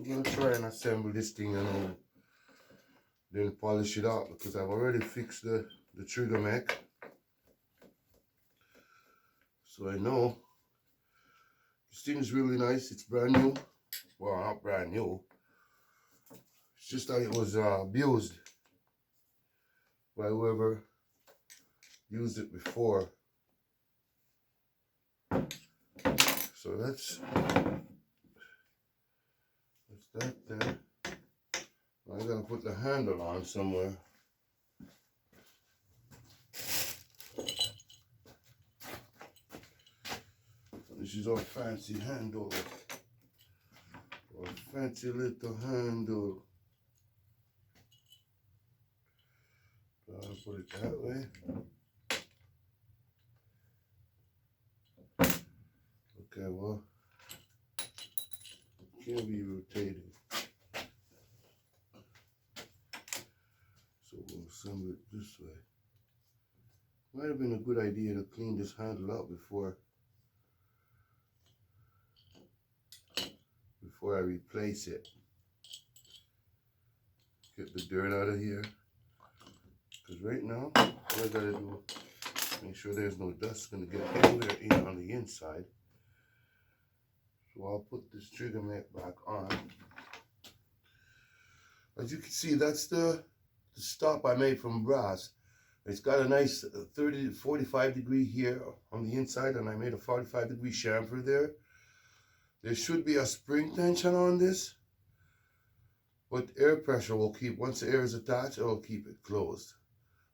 gonna try and assemble this thing and then polish it out, because I've already fixed the trigger mech. So I know this thing is really nice. It's brand new. Well, not brand new. It's just that it was abused by whoever used it before. So that's that there. I gotta put the handle on somewhere. This is our fancy handle. Our fancy little handle. I'll put it that way. Okay, well, it can't be rotated. So we'll assemble it this way. Might have been a good idea to clean this handle out before I replace it. Get the dirt out of here. Because right now, all I gotta do is make sure there's no dust gonna get anywhere in on the inside. So I'll put this trigger mech back on. As you can see, that's the stop I made from brass. It's got a nice 30 to 45 degree here on the inside, and I made a 45-degree chamfer there. There should be a spring tension on this, but air pressure will keep, once the air is attached, it will keep it closed.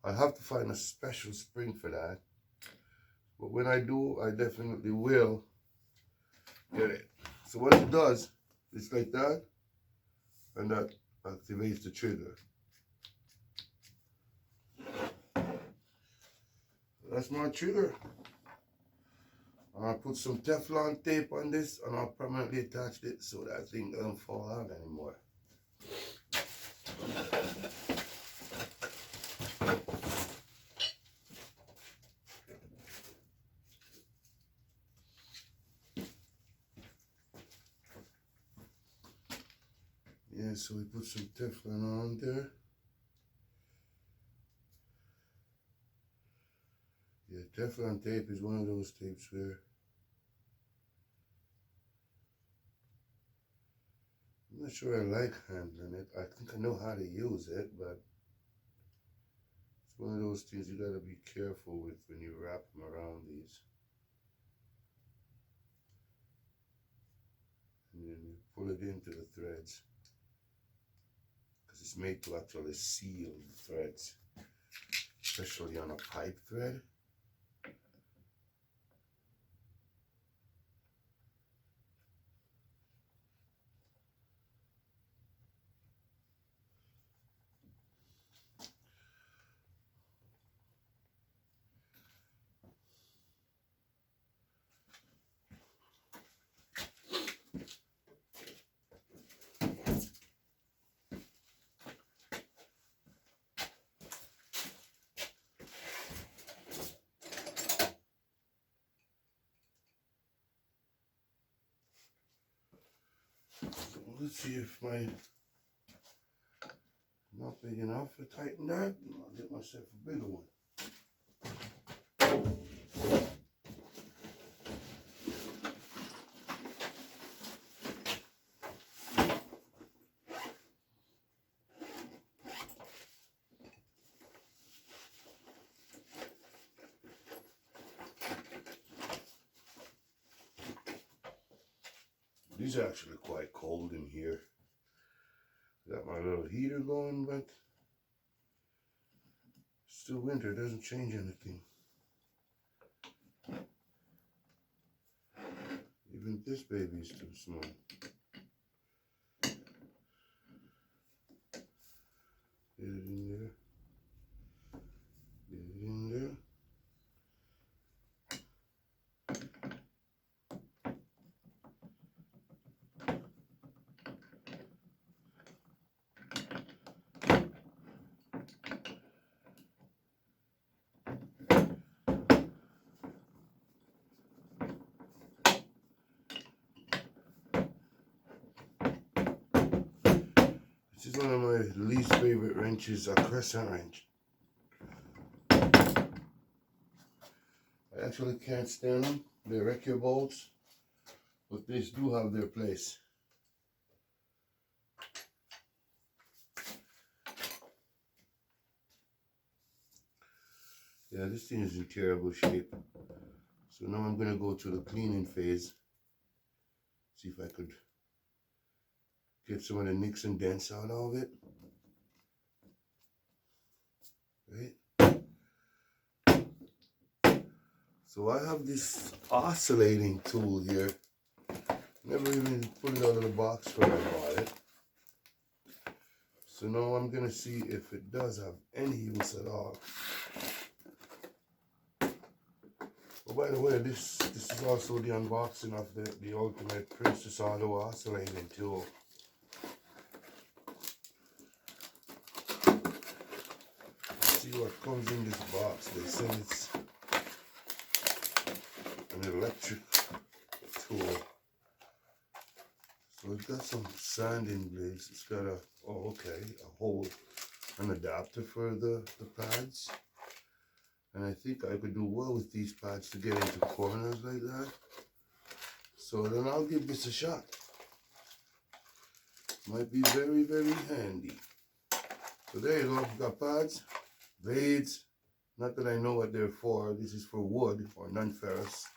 I have to find a special spring for that, but when I do, I definitely will get it. So what it does, it's like that, and that activates the trigger. That's my trigger. I'll put some Teflon tape on this, and I'll permanently attach it so that thing doesn't fall out anymore. Yeah, so we put some Teflon on there. Yeah, Teflon tape is one of those tapes where I'm not sure I like handling it. I think I know how to use it, but it's one of those things you gotta be careful with when you wrap them around these. And then you pull it into the threads, because it's made to actually seal the threads, especially on a pipe thread. Let's see if my not big enough to tighten that. I'll get myself a bigger one. These are actually quite cold in here. Got my little heater going, but still winter, doesn't change anything. Even this baby is too small. Get it in there. Get it in there. This is one of my least favorite wrenches, a crescent wrench. I actually can't stand them. They wreck your bolts, but these do have their place. Yeah, this thing is in terrible shape. So now I'm going to go to the cleaning phase. See if I could get some of the nicks and dents out of it. Right? So I have this oscillating tool here. Never even put it out of the box when I bought it. So now I'm going to see if it does have any use at all. Oh, by the way, this is also the unboxing of the Ultimate Princess Auto Oscillating Tool. Let's see what comes in this box. They say it's an electric tool. So it's got some sanding blades. It's got a hole, an adapter for the pads. And I think I could do well with these pads to get into corners like that. So then I'll give this a shot. Might be very, very handy. So there you go. We've got pads, blades. Not that I know what they're for. This is for wood or non-ferrous.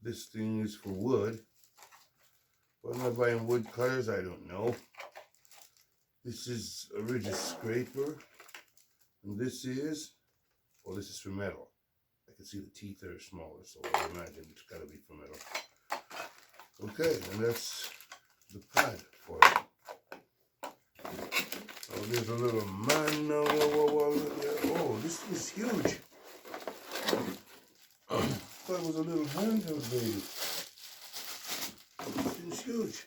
This thing is for wood. But am I buying wood cutters? I don't know. This is a rigid scraper. And this is, well, this is for metal. I can see the teeth are smaller, so I imagine it's got to be for metal. Okay, and that's the pad for it. Oh, there's a little man. Oh, this is huge. I thought it was a little handheld baby. This thing's huge.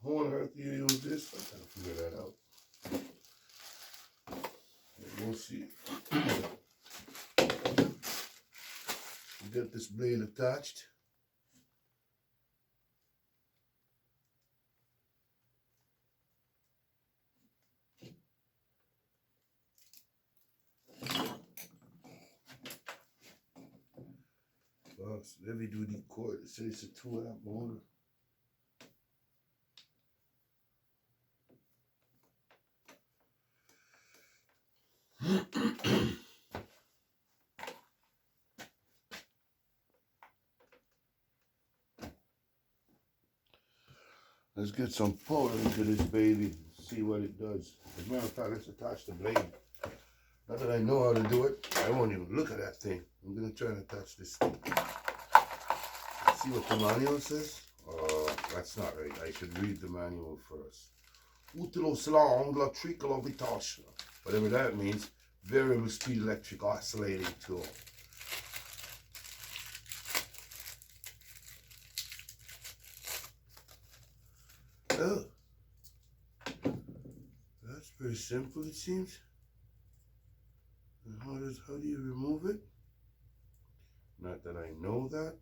How on earth do you use this? I gotta figure that out. We'll see. Get this blade attached. Oh, it's a heavy duty cord. It says it's a 2-amp motor. Let's get some power into this baby, see what it does. As a matter of fact, let's attach the blade. Now that I know how to do it, I won't even look at that thing. I'm going to try and attach this thing. Let's see what the manual says. Oh, that's not right. I should read the manual first. Utilos l'angle tricolorbitage. Whatever that means. Variable speed electric oscillating tool. Oh, that's pretty simple, it seems. And how do you remove it? Not that I know that.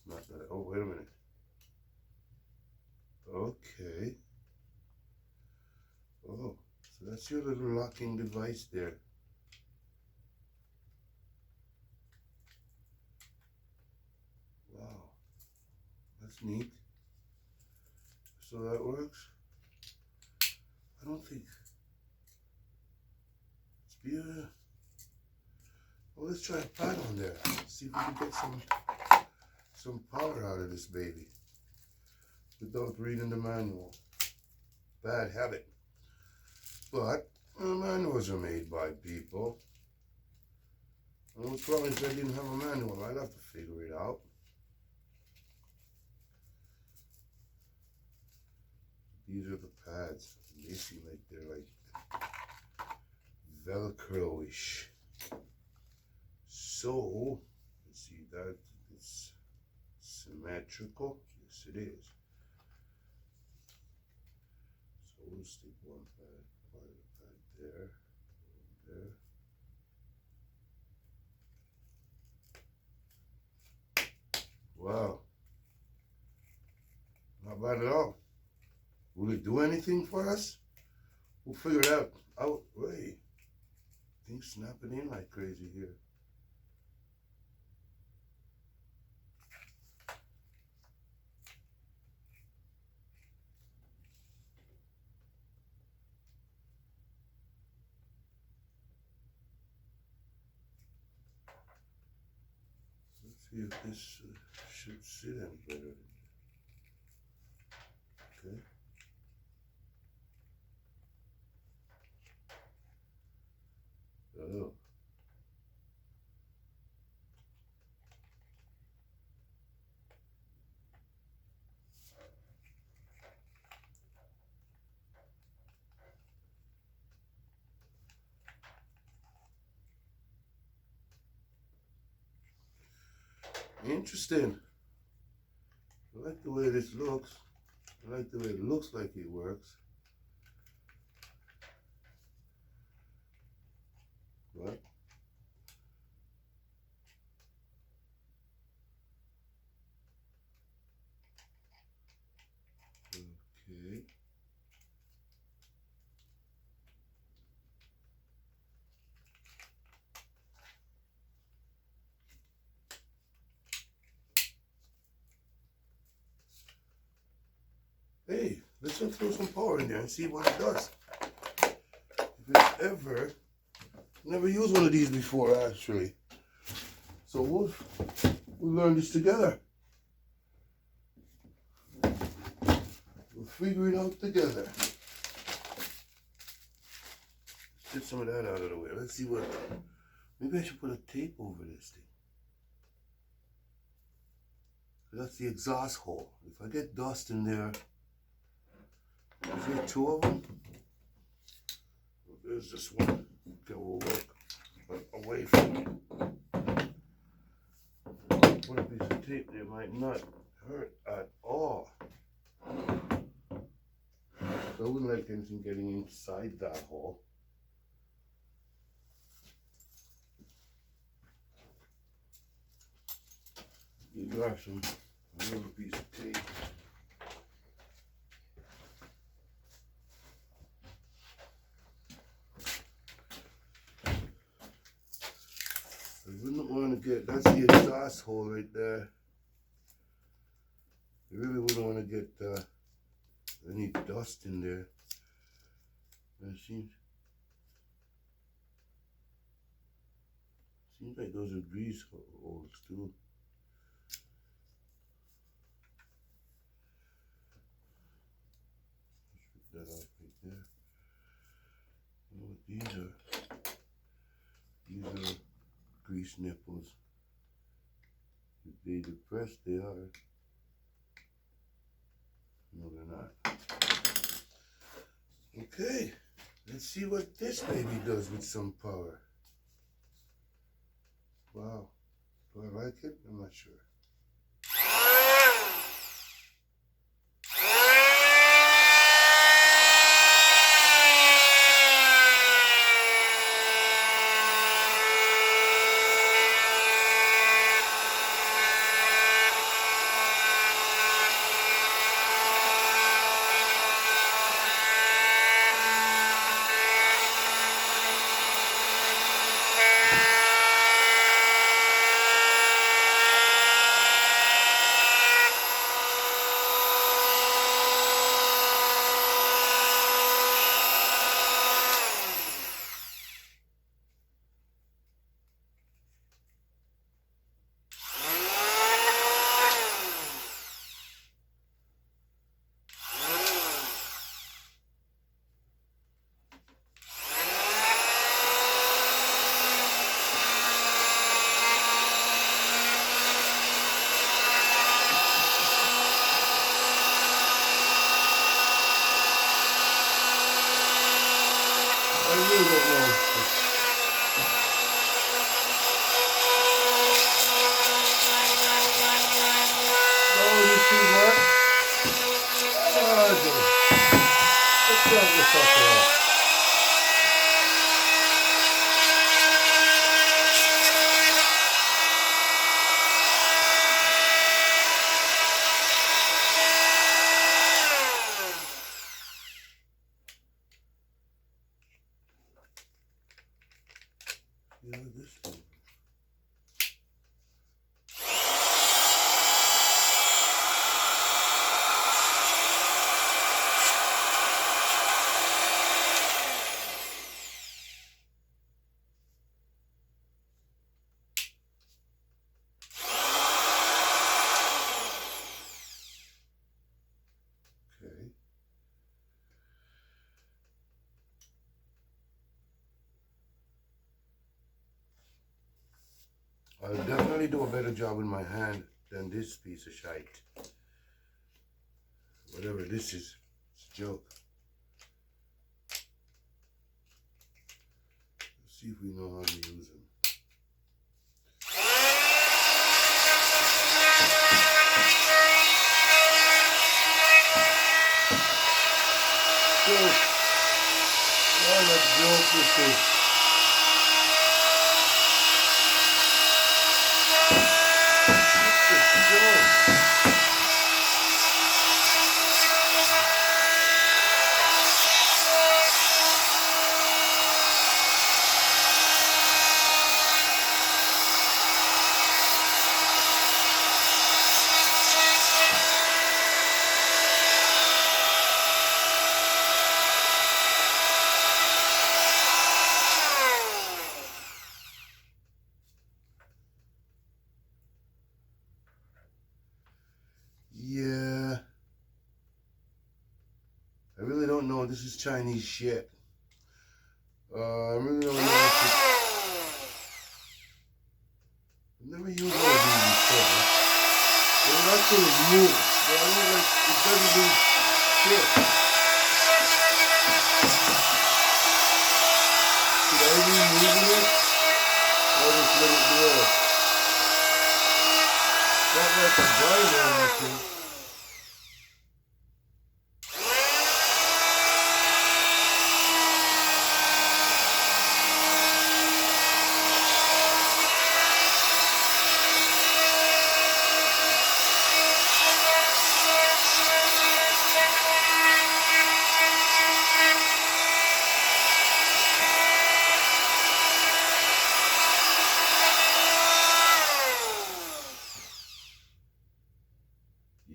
Not that oh, wait a minute. Okay. Oh, so that's your little locking device there. Wow, that's neat. So that works. I don't think it's beautiful. Well, let's try a pad on there. See if we can get some power out of this baby without reading the manual. Bad habit. But manuals are made by people. And what's wrong if I didn't have a manual? I'd have to figure it out. These are the pads. They seem like they're like Velcro-ish. So, let's see, that is symmetrical. Yes, it is. So we'll stick one pad, part of the pad there, there. Wow. Not bad at all. Will it do anything for us? We'll figure it out. Oh, wait. Things snapping in like crazy here. Let's see if this should sit any better. Okay. Oh. Interesting. I like the way this looks. I like the way it looks like it works. What? Okay. Hey, let's just throw some power in there and see what it does. If it's ever, never used one of these before actually. So we'll learn this together. We'll figure it out together. Get some of that out of the way. Let's see what, maybe I should put a tape over this thing. That's the exhaust hole. If I get dust in there, is there two of them? Well, there's this one. Okay, we'll work away from it. Put a piece of tape there might not hurt at all. So I wouldn't like anything getting inside that hole. You got a little piece of tape. I wouldn't want to get, that's the exhaust hole right there. You really wouldn't want to get any dust in there. That seems like those are grease holes too. That off right there. You know what these are? These are grease nipples. If they depressed, they are. No, they're not. Okay, let's see what this baby does with some power. Wow, do I like it? I'm not sure. I really don't know. Oh, you see what? Oh, let's start this off. Yeah, this one. Okay. I'll definitely do a better job with my hand than this piece of shite. Whatever this is, it's a joke. Let's see if we know how to use them. Joke. What a joke this is. Yeah, I really don't know. This is Chinese shit. I really don't know. I've never used one of these before. They're not going to move. I mean, like, it doesn't do shit. Should I be moving it? Or just let it go? Not like a grinder or anything.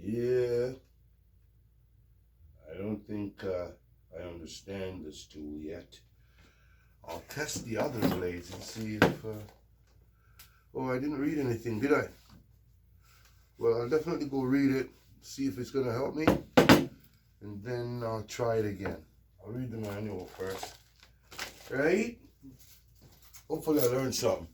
Yeah, I don't think I understand this tool yet. I'll test the other blades and see if... Oh, I didn't read anything, did I? Well, I'll definitely go read it, see if it's going to help me, and then I'll try it again. I'll read the manual first, right? Hopefully I learned something.